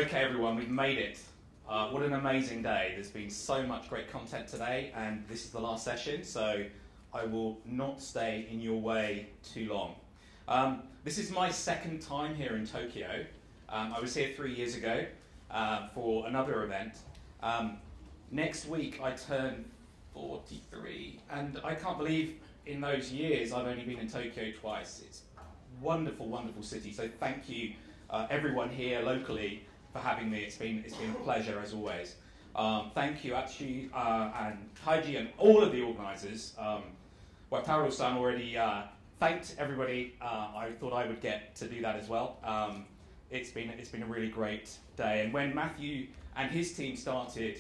Okay, everyone, we've made it. What an amazing day. There's been so much great content today, and this is the last session, so I will not stay in your way too long. This is my second time here in Tokyo. I was here 3 years ago for another event. Next week I turn 43, and I can't believe in those years I've only been in Tokyo twice. It's a wonderful, wonderful city, so thank you everyone here locally for having me. It's been a pleasure as always. Thank you Atsu and Taiji and all of the organisers. Wataru-san already thanked everybody. I thought I would get to do that as well. It's been a really great day. And when Matthew and his team started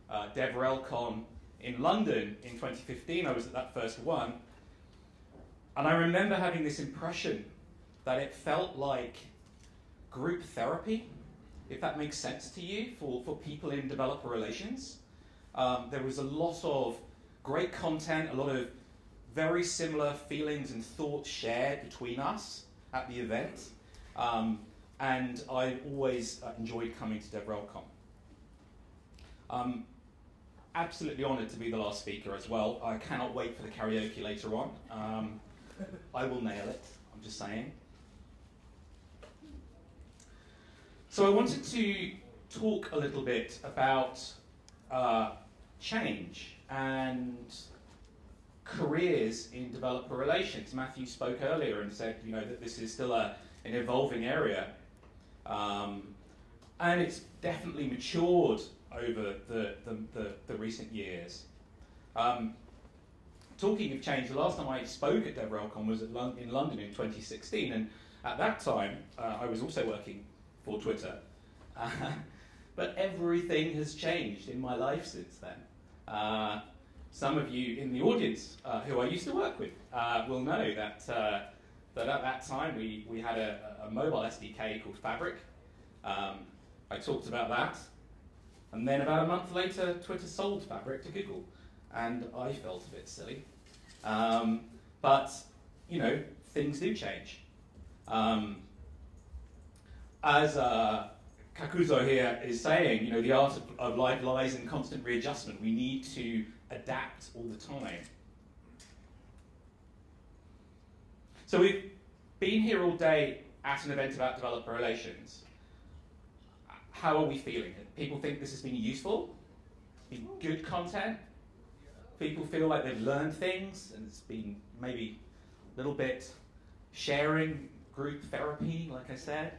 DevRelCon in London in 2015, I was at that first one, and I remember having this impression that it felt like group therapy, if that makes sense to you, for people in developer relations. There was a lot of great content, a lot of very similar feelings and thoughts shared between us at the event, and I always enjoyed coming to DevRelCon. Absolutely honoured to be the last speaker as well. I cannot wait for the karaoke later on. I will nail it, I'm just saying. So I wanted to talk a little bit about change and careers in developer relations. Matthew spoke earlier and said, that this is still an evolving area, and it's definitely matured over the recent years. Talking of change, the last time I spoke at DevRelCon was in London in 2016, and at that time I was also working for Twitter. But everything has changed in my life since then. Some of you in the audience who I used to work with will know that at that time we had a mobile SDK called Fabric. I talked about that, and then about a month later Twitter sold Fabric to Google, and I felt a bit silly. But things do change. As Kakuzo here is saying, the art of life lies in constant readjustment. We need to adapt all the time. So we've been here all day at an event about developer relations. How are we feeling? People think this has been useful? It's been good content? People feel like they've learned things, and it's been maybe a little bit sharing, group therapy, like I said.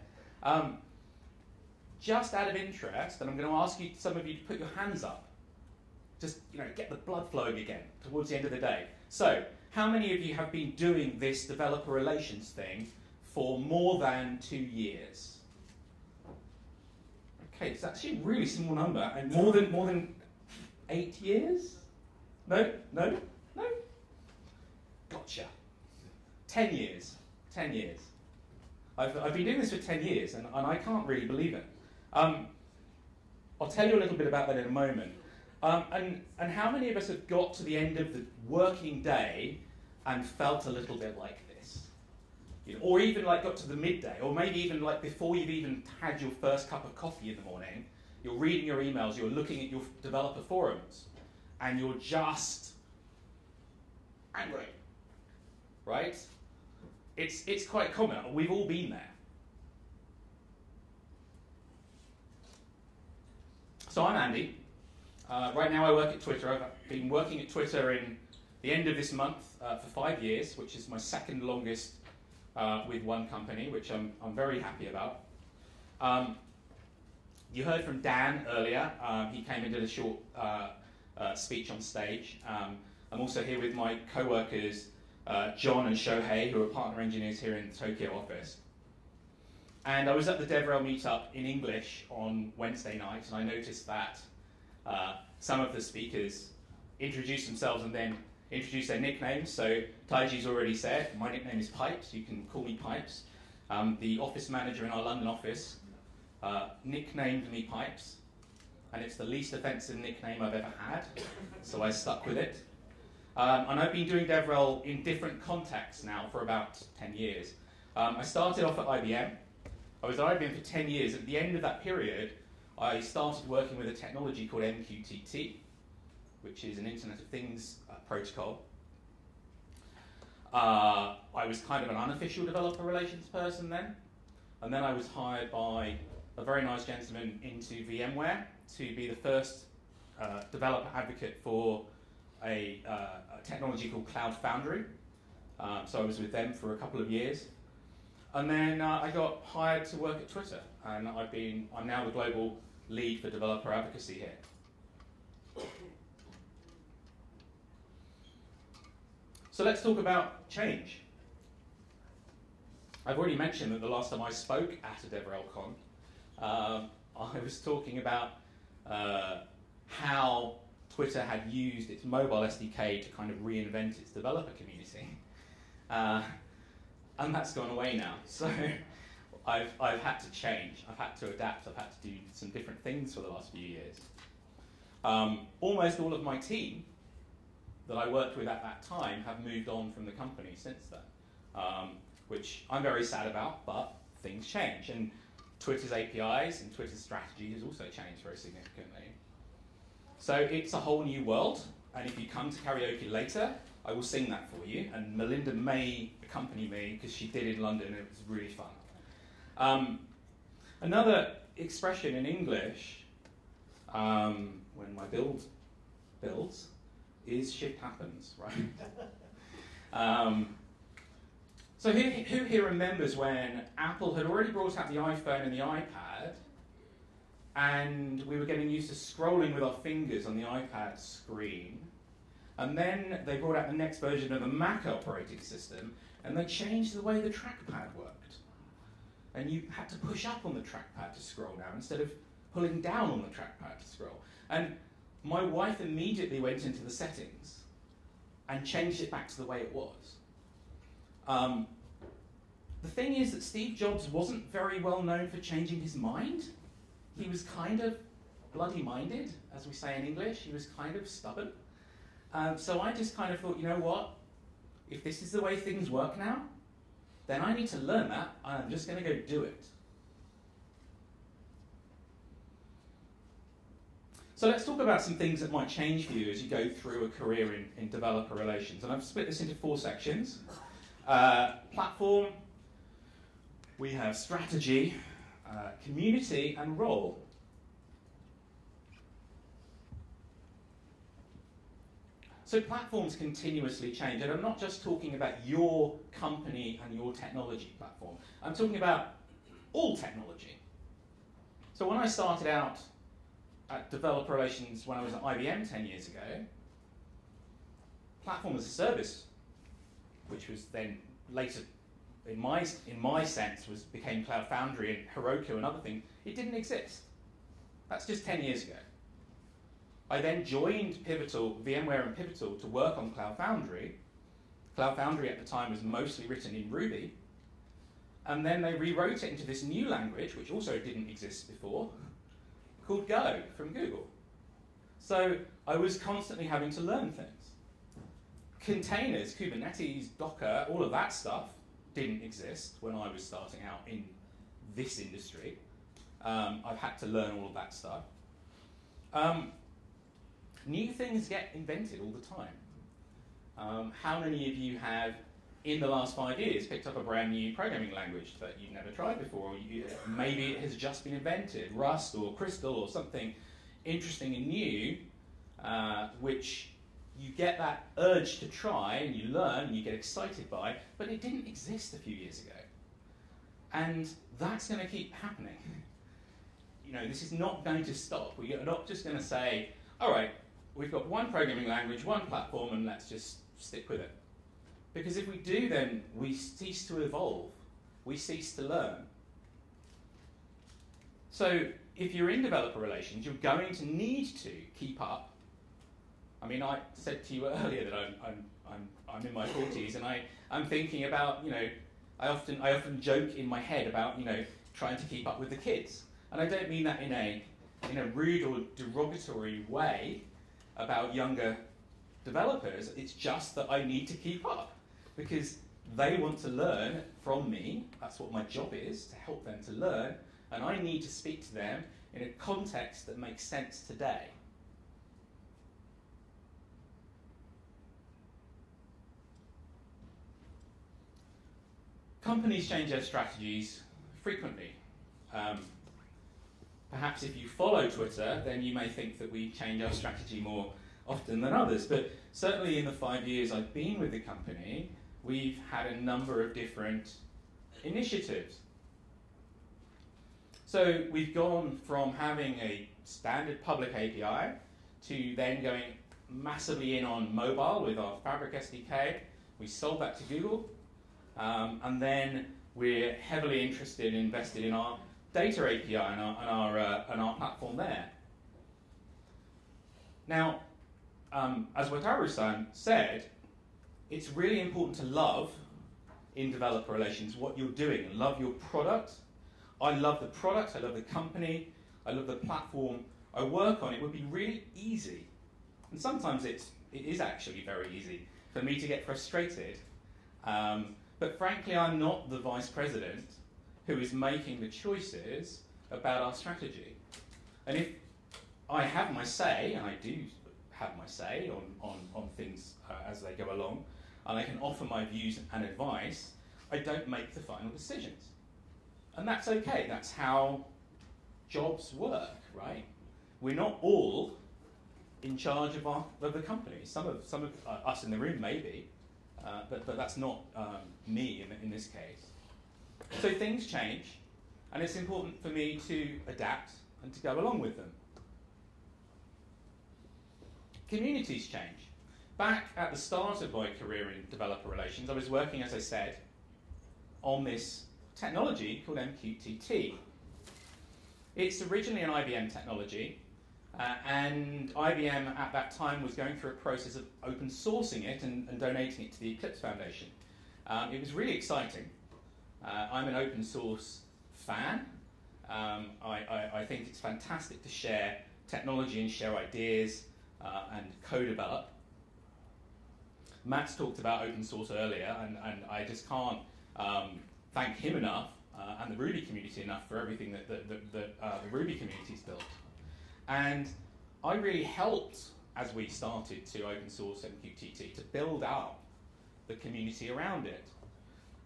Just out of interest, and I'm going to ask some of you to put your hands up. Just get the blood flowing again towards the end of the day. So, how many of you have been doing this developer relations thing for more than 2 years? Okay, it's actually a really small number, and more than 8 years? No? Gotcha. 10 years. 10 years. I've been doing this for 10 years, and I can't really believe it. I'll tell you a little bit about that in a moment. And how many of us have got to the end of the working day and felt a little bit like this? Or even got to the midday, or maybe even before you've even had your first cup of coffee in the morning, you're reading your emails, you're looking at your developer forums, and you're just angry, right? It's quite common. We've all been there. So I'm Andy. Right now I work at Twitter. I've been working at Twitter in the end of this month for 5 years, which is my second longest with one company, which I'm very happy about. You heard from Dan earlier. He came and did a short speech on stage. I'm also here with my co-workers, John and Shohei, who are partner engineers here in the Tokyo office. And I was at the DevRel meetup in English on Wednesday night, and I noticed that some of the speakers introduced themselves and then introduced their nicknames. So Taiji's already said, my nickname is Pipes, you can call me Pipes. The office manager in our London office nicknamed me Pipes, and it's the least offensive nickname I've ever had, so I stuck with it. And I've been doing DevRel in different contexts now for about 10 years. I started off at IBM. I was at IBM for 10 years. At the end of that period, I started working with a technology called MQTT, which is an Internet of Things protocol. I was kind of an unofficial developer relations person then, and then I was hired by a very nice gentleman into VMware to be the first developer advocate for a technology called Cloud Foundry. So I was with them for a couple of years. And then I got hired to work at Twitter, and I'm now the global lead for developer advocacy here. So let's talk about change. I've already mentioned that the last time I spoke at a DevRelCon, I was talking about how Twitter had used its mobile SDK to kind of reinvent its developer community. And that's gone away now. So I've had to change. I've had to adapt. I've had to do some different things for the last few years. Almost all of my team that I worked with at that time have moved on from the company since then, which I'm very sad about, but things change. And Twitter's APIs and Twitter's strategy has also changed very significantly. So it's a whole new world, and if you come to karaoke later, I will sing that for you, and Melinda may accompany me because she did in London and it was really fun. Another expression in English, when my build builds, is shit happens, right? So who here remembers when Apple had already brought out the iPhone and the iPad, and we were getting used to scrolling with our fingers on the iPad screen, and then they brought out the next version of the Mac operating system, and they changed the way the trackpad worked. And you had to push up on the trackpad to scroll now instead of pulling down on the trackpad to scroll. And my wife immediately went into the settings and changed it back to the way it was. The thing is that Steve Jobs wasn't very well known for changing his mind. He was kind of bloody-minded, as we say in English. He was kind of stubborn. So I just kind of thought, you know what? If this is the way things work now, then I need to learn that, and I'm just going to go do it. So let's talk about some things that might change for you as you go through a career in developer relations. And I've split this into 4 sections. Platform, we have strategy, community, and role. So platforms continuously change, and I'm not just talking about your company and your technology platform. I'm talking about all technology. So when I started out at developer relations when I was at IBM 10 years ago, platform as a service, which was then later, in my sense, became Cloud Foundry and Heroku and other things, it didn't exist. That's just 10 years ago. I then joined VMware and Pivotal to work on Cloud Foundry. Cloud Foundry at the time was mostly written in Ruby. And then they rewrote it into this new language, which also didn't exist before, called Go from Google. So I was constantly having to learn things. Containers, Kubernetes, Docker, all of that stuff didn't exist when I was starting out in this industry. I've had to learn all of that stuff. New things get invented all the time. How many of you have, in the last 5 years, picked up a brand new programming language that you've never tried before? Or maybe it has just been invented, Rust or Crystal or something interesting and new, which you get that urge to try and you learn and you get excited by, but it didn't exist a few years ago. And that's going to keep happening. You know, this is not going to stop. We're not just going to say, all right, we've got one programming language, one platform, and let's just stick with it. Because if we do, then we cease to evolve. We cease to learn. So if you're in developer relations, you're going to need to keep up. I mean, I said to you earlier that I'm in my 40s, and I'm thinking about, you know, I often joke in my head about, you know, trying to keep up with the kids. And I don't mean that in a rude or derogatory way about younger developers. It's just that I need to keep up, because They want to learn from me. That's what my job is, to help them to learn. And I need to speak to them in a context that makes sense today. Companies change their strategies frequently. Perhaps if you follow Twitter, then you may think that we change our strategy more often than others. But certainly in the 5 years I've been with the company, we've had a number of different initiatives. So we've gone from having a standard public API to then going massively in on mobile with our Fabric SDK. We sold that to Google. And then we're heavily interested and invested in our data API and our platform there. Now, as Wataru-san said, it's really important to love in developer relations what you're doing and love your product. I love the product, I love the company, I love the platform I work on. It would be really easy, and sometimes it is actually very easy, for me to get frustrated. But frankly, I'm not the vice president who is making the choices about our strategy. And if I have my say, and I do have my say on things as they go along, and I can offer my views and advice, I don't make the final decisions. And that's okay, that's how jobs work, right? We're not all in charge of the company. Some of us in the room may be, but that's not me in this case. So things change, and it's important for me to adapt and to go along with them. Communities change. Back at the start of my career in developer relations, I was working, as I said, on this technology called MQTT. It's originally an IBM technology, and IBM at that time was going through a process of open sourcing it and donating it to the Eclipse Foundation. It was really exciting. I'm an open source fan. I think it's fantastic to share technology and share ideas and co-develop. Matt's talked about open source earlier, and I just can't thank him enough and the Ruby community enough for everything that the Ruby community's built. And I really helped, as we started to open source MQTT, to build out the community around it.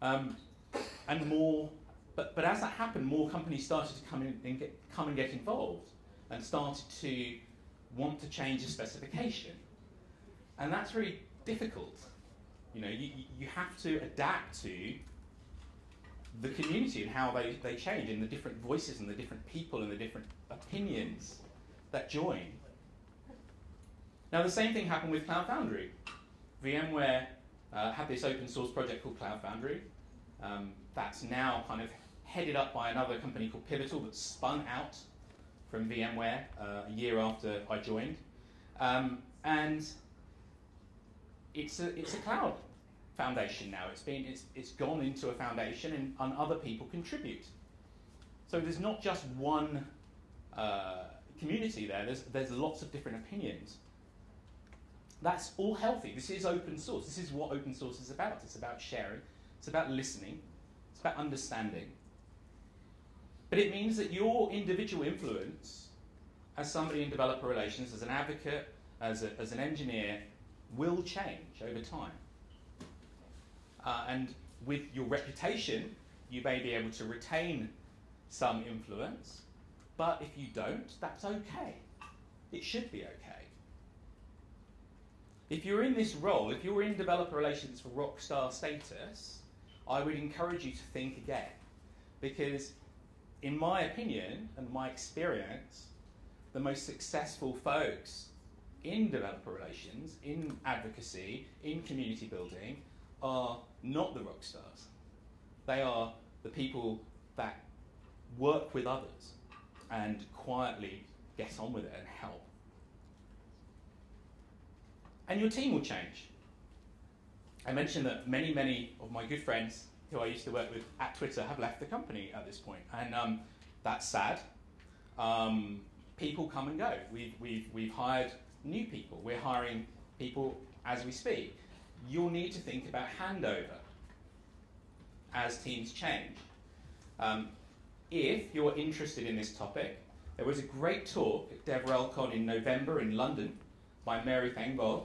And more, but as that happened, more companies started to come and get involved, and started to want to change the specification. And that's really difficult. You know, you have to adapt to the community and how they change, and the different voices and the different people and the different opinions that join. Now the same thing happened with Cloud Foundry. VMware had this open source project called Cloud Foundry. That's now kind of headed up by another company called Pivotal that spun out from VMware a year after I joined. And it's a cloud foundation now. It's gone into a foundation, and other people contribute. So there's not just one community there. There's lots of different opinions. That's all healthy. This is open source. This is what open source is about. It's about sharing. It's about listening. It's about understanding. But it means that your individual influence as somebody in developer relations, as an advocate, as an engineer, will change over time. And with your reputation, you may be able to retain some influence, but if you don't, that's okay. It should be okay. If you're in this role, if you're in developer relations for rockstar status, I would encourage you to think again. Because in my opinion and my experience, the most successful folks in developer relations, in advocacy, in community building, are not the rock stars. They are the people that work with others and quietly get on with it and help. And your team will change. I mentioned that many of my good friends who I used to work with at Twitter have left the company at this point, and that's sad. People come and go. We've hired new people. We're hiring people as we speak. You'll need to think about handover. as teams change. If you're interested in this topic, there was a great talk at DevRelCon in November in London by Mary Fengbo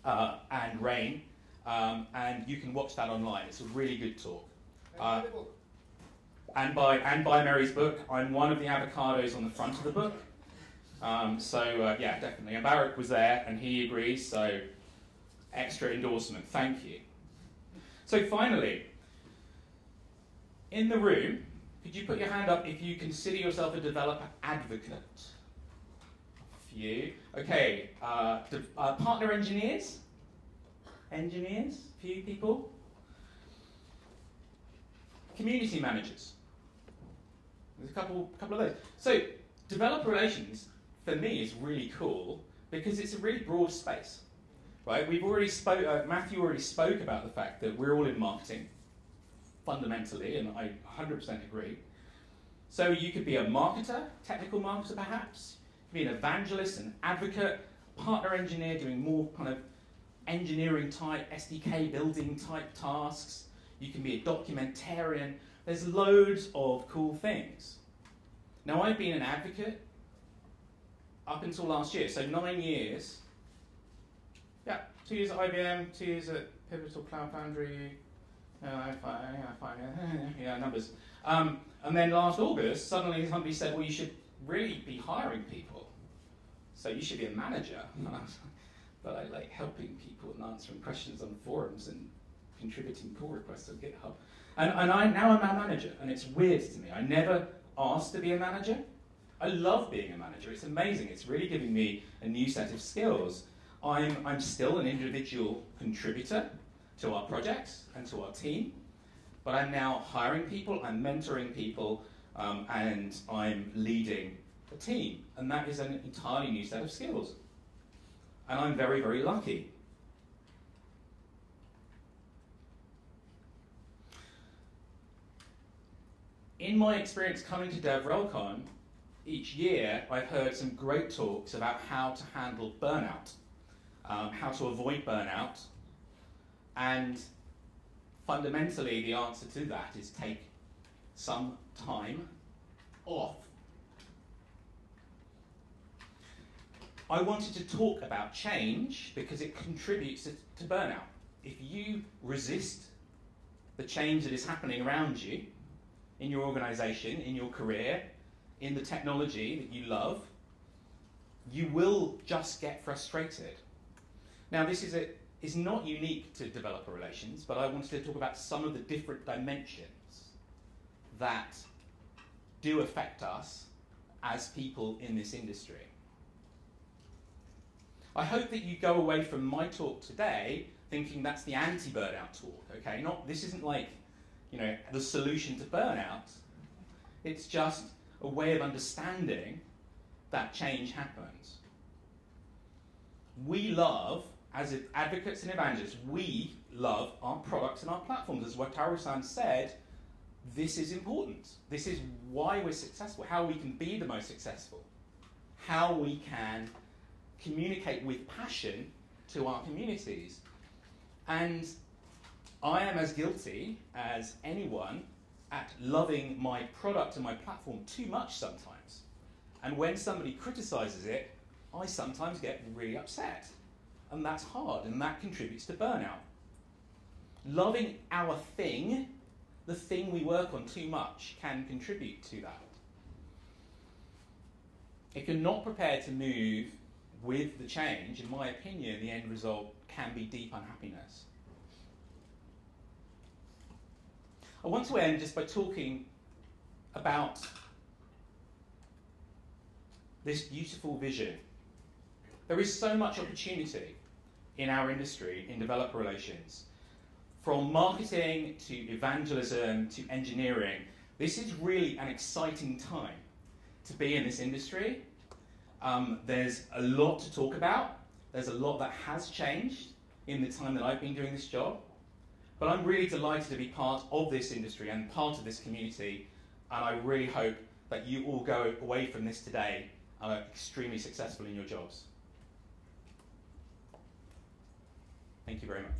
and Rain, and you can watch that online. It's a really good talk. And by Mary's book. I'm one of the avocados on the front of the book. Yeah, definitely. And Barak was there, and he agrees, so extra endorsement. Thank you. So finally, in the room, could you put your hand up if you consider yourself a developer advocate? A few. Okay, partner engineers? Engineers? A few people? Community managers? There's a couple of those. So developer relations, for me, is really cool because it's a really broad space, right? We've already Matthew already spoke about the fact that we're all in marketing, fundamentally, and I 100% agree. So you could be a marketer, technical marketer perhaps, you could be an evangelist, an advocate, partner engineer doing more kind of engineering type, SDK building type tasks. You can be a documentarian. There's loads of cool things. Now, I've been an advocate up until last year, so 9 years. Yeah, 2 years at IBM, 2 years at Pivotal Cloud Foundry. Yeah, numbers. And then last August, suddenly somebody said, well, you should really be hiring people. So you should be a manager. But I like helping people and answering questions on forums and contributing pull requests on GitHub. And now I'm a manager, and it's weird to me. I never asked to be a manager. I love being a manager. It's amazing. It's really giving me a new set of skills. I'm still an individual contributor to our projects and to our team, but I'm now hiring people, I'm mentoring people, and I'm leading a team. And that is an entirely new set of skills. And I'm very, very lucky. In my experience coming to DevRelCon, each year I've heard some great talks about how to handle burnout, how to avoid burnout, and fundamentally the answer to that is take some time off. I wanted to talk about change because it contributes to burnout. If you resist the change that is happening around you, in your organization, in your career, in the technology that you love, you will just get frustrated. Now, this is not unique to developer relations, but I wanted to talk about some of the different dimensions that do affect us as people in this industry. I hope that you go away from my talk today thinking that's the anti-burnout talk, okay? This isn't like, the solution to burnout. It's just a way of understanding that change happens. We love, as advocates and evangelists, we love our products and our platforms. As Wataru-san said, this is important. This is why we're successful, how we can be the most successful, how we can communicate with passion to our communities. And I am as guilty as anyone at loving my product and my platform too much sometimes. And when somebody criticizes it, I sometimes get really upset. And that's hard, and that contributes to burnout. Loving our thing, the thing we work on too much, can contribute to that. If you're not prepared to move with the change, in my opinion, the end result can be deep unhappiness. I want to end just by talking about this beautiful vision. There is so much opportunity in our industry, in developer relations. From marketing to evangelism to engineering, this is really an exciting time to be in this industry. There's a lot to talk about. There's a lot that has changed in the time that I've been doing this job. But I'm really delighted to be part of this industry and part of this community, and I really hope that you all go away from this today and are extremely successful in your jobs. Thank you very much.